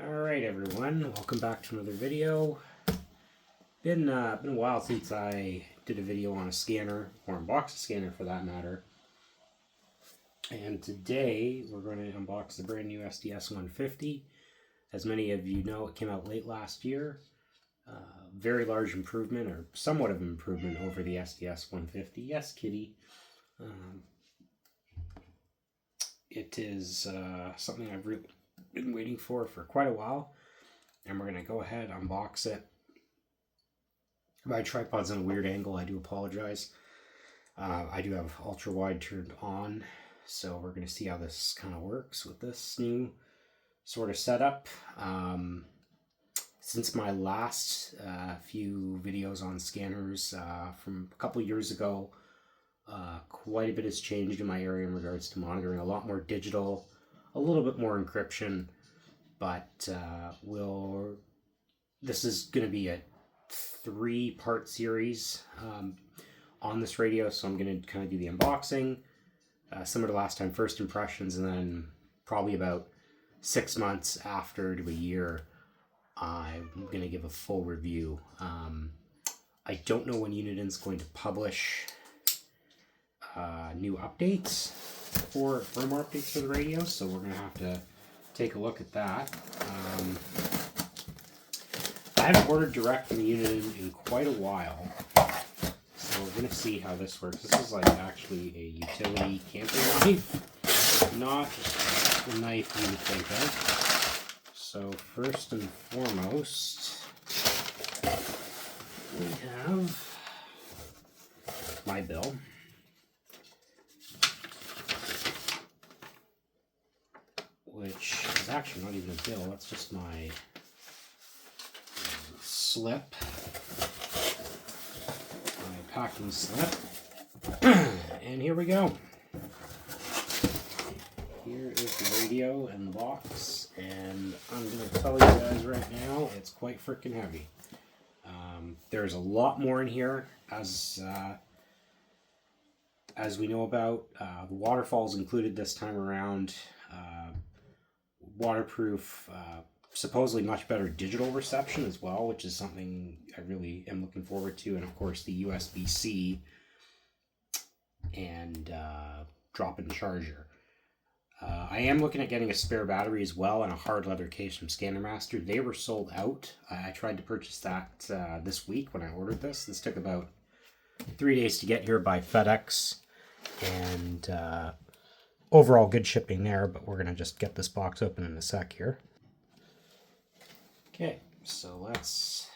Alright everyone, welcome back to another video. Been a while since I did a video on a scanner, or unboxed a scanner for that matter. And today we're going to unbox the brand new SDS150. As many of you know, it came out late last year. Very large improvement, or somewhat of an improvement over the SDS150. Yes, kitty. It is something I've really been waiting for quite a while, and we're going to go ahead and unbox it. My tripod's in a weird angle, I do apologize. I do have ultra wide turned on, so we're going to see how this kind of works with this new sort of setup. Since my last few videos on scanners from a couple years ago, quite a bit has changed in my area in regards to monitoring. A lot more digital, a little bit more encryption, but this is going to be a 3-part series on this radio, so I'm going to kind of do the unboxing, similar to last time, first impressions, and then probably about 6 months after to a year, I'm going to give a full review. I don't know when Uniden's going to publish new updates for firmware updates for the radio, so we're going to have to take a look at that. I haven't ordered direct from Uniden in quite a while, so we're going to see how this works. This is like actually a utility camping knife, not the knife you would think of. So first and foremost, we have my bill. Which is actually not even a bill, that's just my slip, my packing slip. And here we go. Here is the radio in the box, and I'm going to tell you guys right now, it's quite freaking heavy. There's a lot more in here, as we know about. The waterfall's included this time around. Waterproof, supposedly much better digital reception as well, which is something I really am looking forward to, and of course the USB-C and drop-in charger. I am looking at getting a spare battery as well and a hard leather case from Scanner Master. They were sold out. I tried to purchase that this week when I ordered this. This took about 3 days to get here by FedEx, and overall good shipping there, but we're going to just get this box open in a sec here. Okay, so let's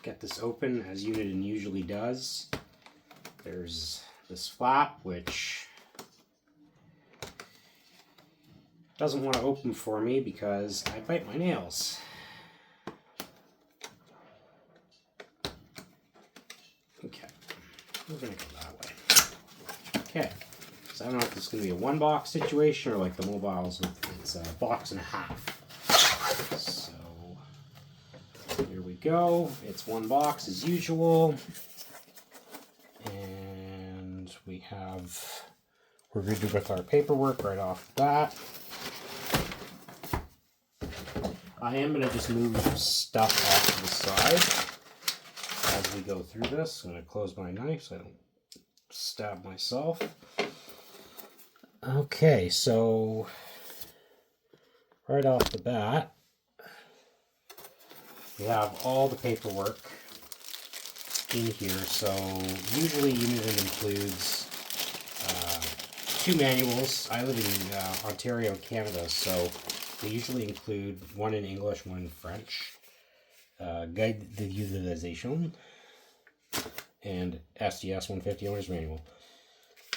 get this open as Uniden usually does. There's this flap, which doesn't want to open for me because I bite my nails. Okay, we're going to go that way. Okay. So I don't know if this is going to be a one-box situation or like the mobiles with it's a box and a half. So here we go. It's one box as usual. And we're good with our paperwork right off the bat. I am going to just move stuff off to the side as we go through this. I'm going to close my knife so I don't stab myself. Okay, so right off the bat, we have all the paperwork in here. So usually Uniden includes 2 manuals. I live in Ontario, Canada, so they usually include one in English, one in French. Guide de l'utilisation and SDS150 owner's manual.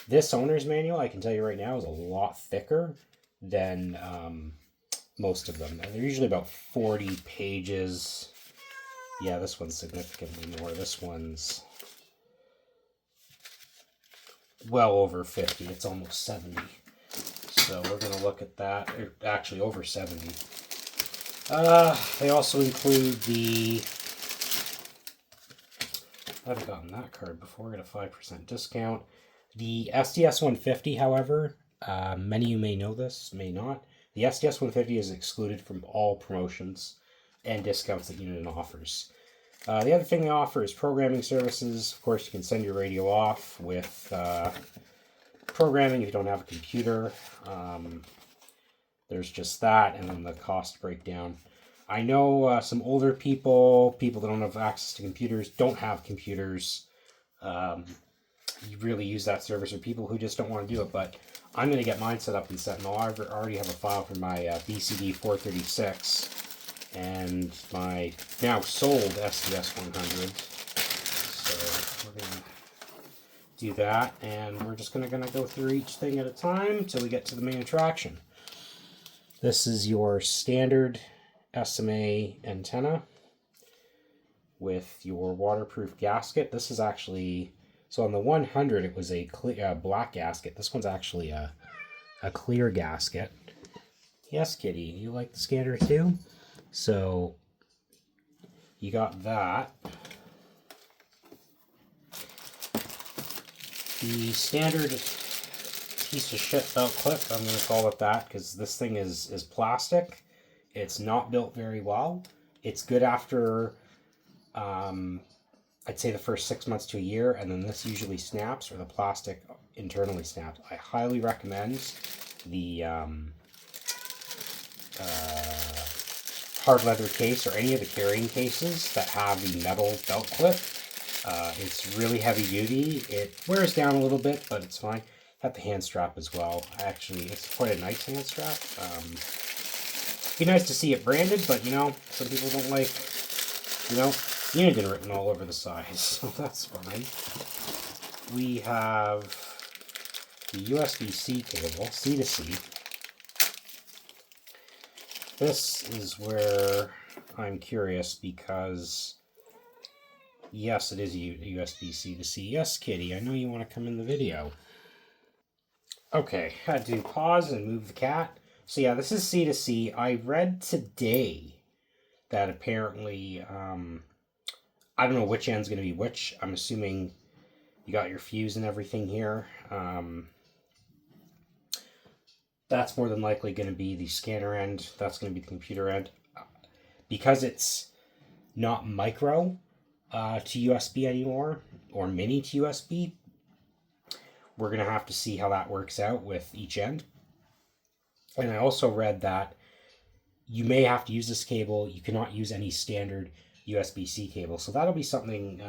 This owner's manual, I can tell you right now, is a lot thicker than most of them. They're usually about 40 pages. Yeah, this one's significantly more. This one's well over 50. It's almost 70. So we're going to look at that. Actually, over 70. They also include the... I've gotten that card before. Got a 5% discount. The SDS150, however, many of you may know this, may not, The SDS150 is excluded from all promotions and discounts that Uniden offers. The other thing they offer is programming services. Of course, you can send your radio off with programming if you don't have a computer. There's just that, and then the cost breakdown. I know some older people that don't have access to computers, don't have computers. You really use that service, or people who just don't want to do it. But I'm going to get mine set up in Sentinel. I already have a file for my BCD436 and my now sold SDS100. So we're going to do that, and we're just going to go through each thing at a time till we get to the main attraction. This is your standard SMA antenna with your waterproof gasket. This is actually, so on the 100 it was a clear, black gasket. This one's actually a clear gasket. Yes, kitty, you like the scanner too? So you got that. The standard piece of shit belt clip, I'm going to call it that, because this thing is plastic. It's not built very well. It's good after, I'd say the first 6 months to a year, and then this usually snaps, or the plastic internally snaps. I highly recommend the hard leather case, or any of the carrying cases that have the metal belt clip. It's really heavy duty. It wears down a little bit, but it's fine. Got the hand strap as well. Actually, it's quite a nice hand strap. Be nice to see it branded, but you know, some people don't like, you know, Uniden written all over the sides, so that's fine. We have the USB-C cable, C to C. This is where I'm curious because, yes, it is a USB-C to C. Yes, kitty, I know you want to come in the video. Okay, had to pause and move the cat. So yeah, this is C to C. I read today that apparently, I don't know which end's going to be which. I'm assuming you got your fuse and everything here. That's more than likely going to be the scanner end. That's going to be the computer end. Because it's not micro to USB anymore, or mini to USB, we're going to have to see how that works out with each end. And I also read that you may have to use this cable. You cannot use any standard USB-C cable. So that'll be something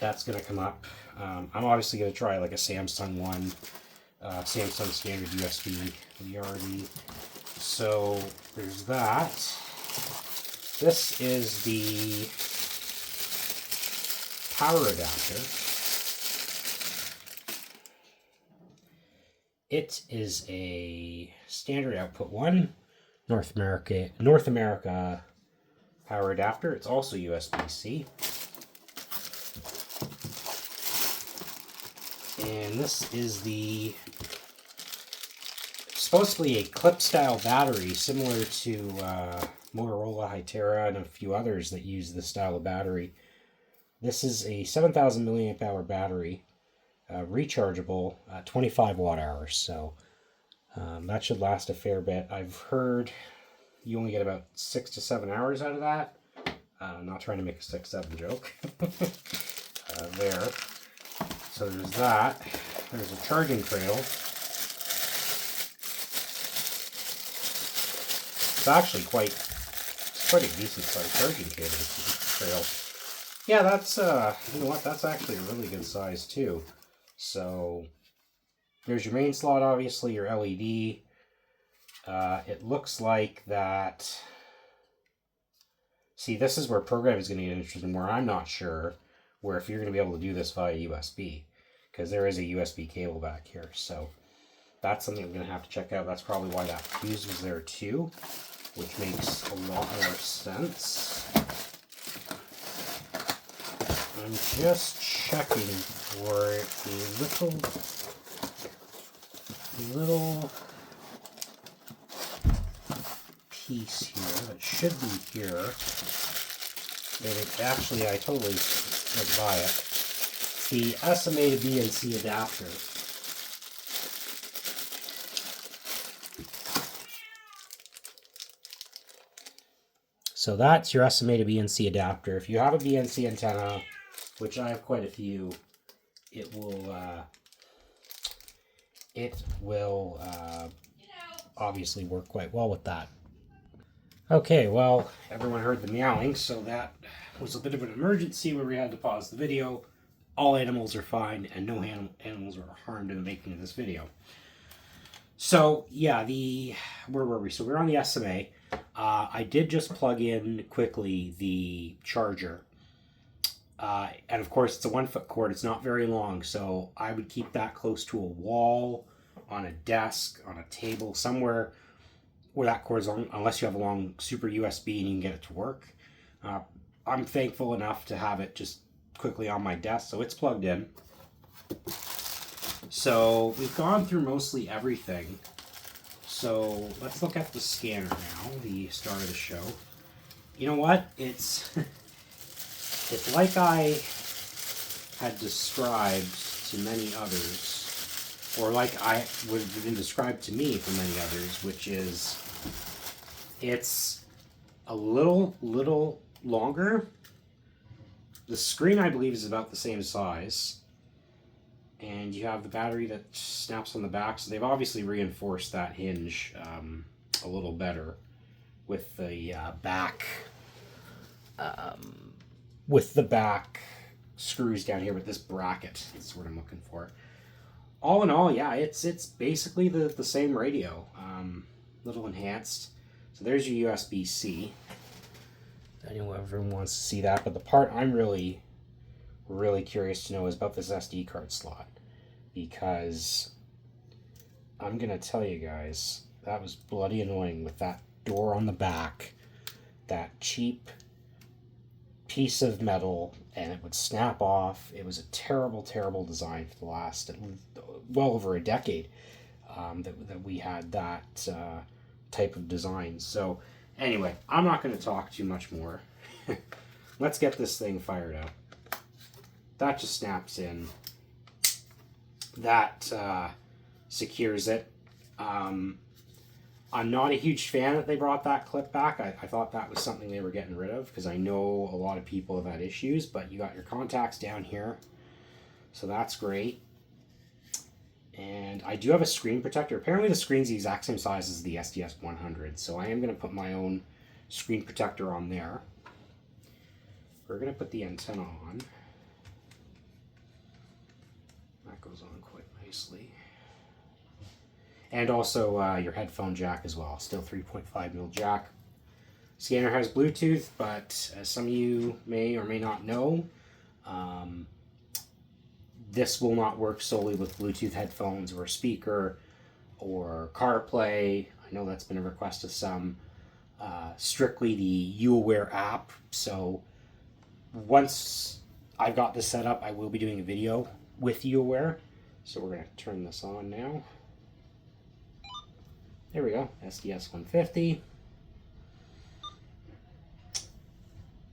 that's going to come up. I'm obviously going to try like a Samsung one, Samsung standard USB. We already, so there's that. This is the power adapter. It is a standard output one, North America power adapter. It's also USB-C. And this is the, supposedly a clip-style battery similar to Motorola Hytera and a few others that use this style of battery. This is a 7,000 milliamp hour battery, rechargeable, 25 watt hours. So that should last a fair bit. I've heard you only get about 6 to 7 hours out of that. I'm not trying to make a 6-7 joke. There. So there's that. There's a charging cradle. It's actually quite a decent sized charging cradle. Yeah, that's you know what? That's actually a really good size too. So there's your main slot, obviously your LED. It looks like that. See, this is where programming is going to get interesting. Where I'm not sure where if you're going to be able to do this via USB, because there is a USB cable back here. So that's something I'm going to have to check out. That's probably why that fuse was there too, which makes a lot more sense. I'm just checking for a little piece here that should be here. And it actually, I totally went by it. The SMA to B and C adapter. So that's your SMA to BNC adapter. If you have a BNC antenna, which I have quite a few, it will obviously work quite well with that. Okay, well, everyone heard the meowing, so that was a bit of an emergency where we had to pause the video. All animals are fine, and no animals are harmed in the making of this video. So, yeah, where were we? So we're on the SMA. I did just plug in quickly the charger. And of course, it's a 1 foot cord. It's not very long, so I would keep that close to a wall, on a desk, on a table, somewhere where that cord is long, unless you have a long super USB and you can get it to work. I'm thankful enough to have it just quickly on my desk, so it's plugged in. So we've gone through mostly everything. So let's look at the scanner now, the star of the show. You know what? It's it's like I had described to many others, or like I would have been described to me from many others, which is it's a little longer. The screen, I believe, is about the same size. And you have the battery that snaps on the back. So they've obviously reinforced that hinge a little better with the back screws down here with this bracket. That's what I'm looking for. All in all, yeah, it's basically the same radio, little enhanced. So there's your USB-C. Everyone wants to see that, but the part I'm really curious to know is about this SD card slot, because I'm gonna tell you guys, that was bloody annoying with that door on the back, that cheap piece of metal, and it would snap off. It was a terrible design for the last well over a decade that we had that type of design. So anyway, I'm not going to talk too much more. Let's get this thing fired up. That just snaps in. That secures it. I'm not a huge fan that they brought that clip back. I thought that was something they were getting rid of, because I know a lot of people have had issues, but you got your contacts down here, so that's great. And I do have a screen protector. Apparently the screen's the exact same size as the SDS150, so I am going to put my own screen protector on there. We're going to put the antenna on. That goes on quite nicely. And also your headphone jack as well. Still 3.5mm jack. Scanner has Bluetooth, but as some of you may or may not know, this will not work solely with Bluetooth headphones or a speaker or CarPlay. I know that's been a request of some. Strictly the UAware app. So once I've got this set up, I will be doing a video with UAware. So we're going to turn this on now. There we go, SDS150.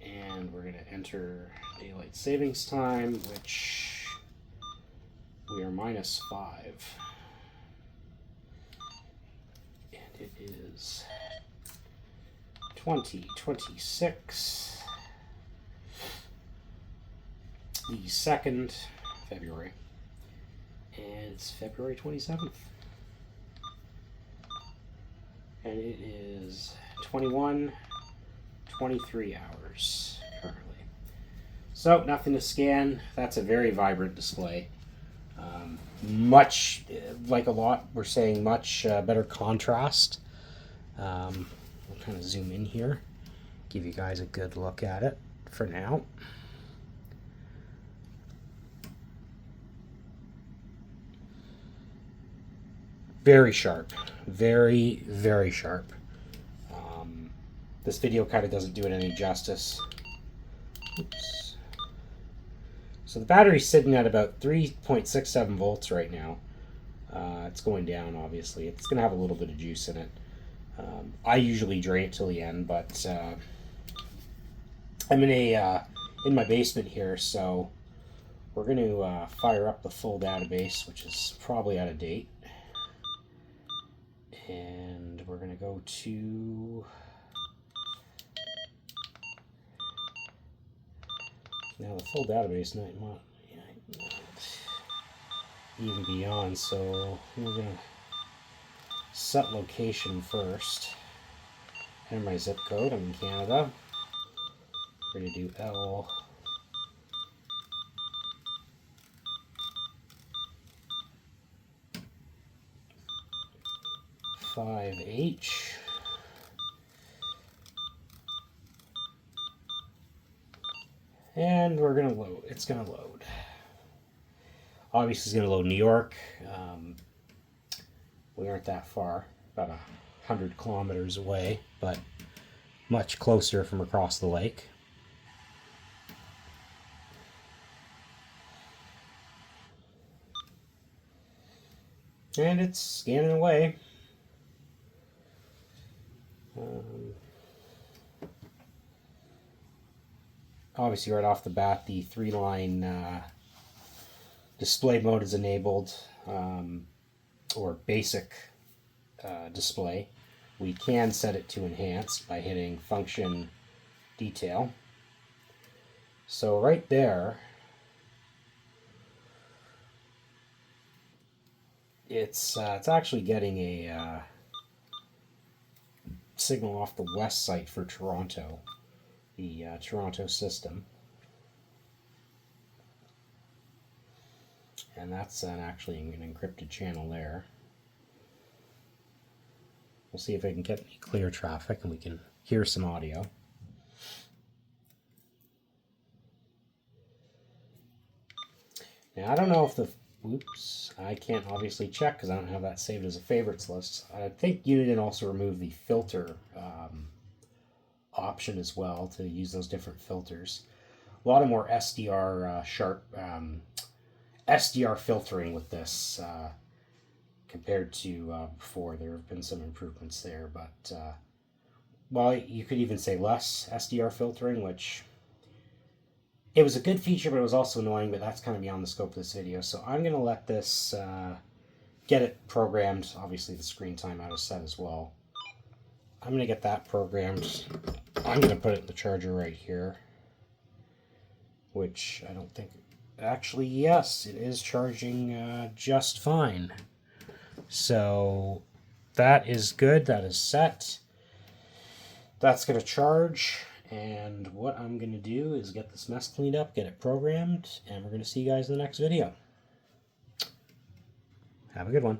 And we're going to enter daylight savings time, which we are -5. And it is 2026, the 2nd February. And it's February 27th. And it is 21:23 hours currently. So nothing to scan. That's a very vibrant display. Much, like a lot, we're saying much better contrast. We'll kind of zoom in here, give you guys a good look at it for now. Very sharp, very sharp. This video kind of doesn't do it any justice. Oops. So the battery's sitting at about 3.67 volts right now. It's going down, obviously. It's going to have a little bit of juice in it. I usually drain it till the end, but I'm in my basement here, so we're going to fire up the full database, which is probably out of date. And we're going to go to Now the full database might not even be on, so we're going to set location first. Enter my zip code. I'm in Canada. We're going to do L. H. And we're going to load. It's going to load. Obviously, it's going to load New York. We aren't that far, about 100 kilometers away, but much closer from across the lake. And it's scanning away. Obviously, right off the bat, the 3-line display mode is enabled, or basic display. We can set it to enhanced by hitting function detail. So right there, it's actually getting a signal off the west site for Toronto, the Toronto system. And that's actually an encrypted channel there. We'll see if I can get any clear traffic and we can hear some audio. Now I don't know if the, oops, I can't obviously check because I don't have that saved as a favorites list. I think Uniden also removed the filter option as well to use those different filters. A lot of more SDR sharp SDR filtering with this compared to before. There have been some improvements there, but well, you could even say less SDR filtering, which it was a good feature, but it was also annoying, but that's kind of beyond the scope of this video. So I'm going to let this get it programmed. Obviously the screen timeout is set as well. I'm going to get that programmed. I'm going to put it in the charger right here, which I don't think, actually, yes, it is charging just fine. So that is good. That is set. That's going to charge. And what I'm going to do is get this mess cleaned up, get it programmed, and we're going to see you guys in the next video. Have a good one.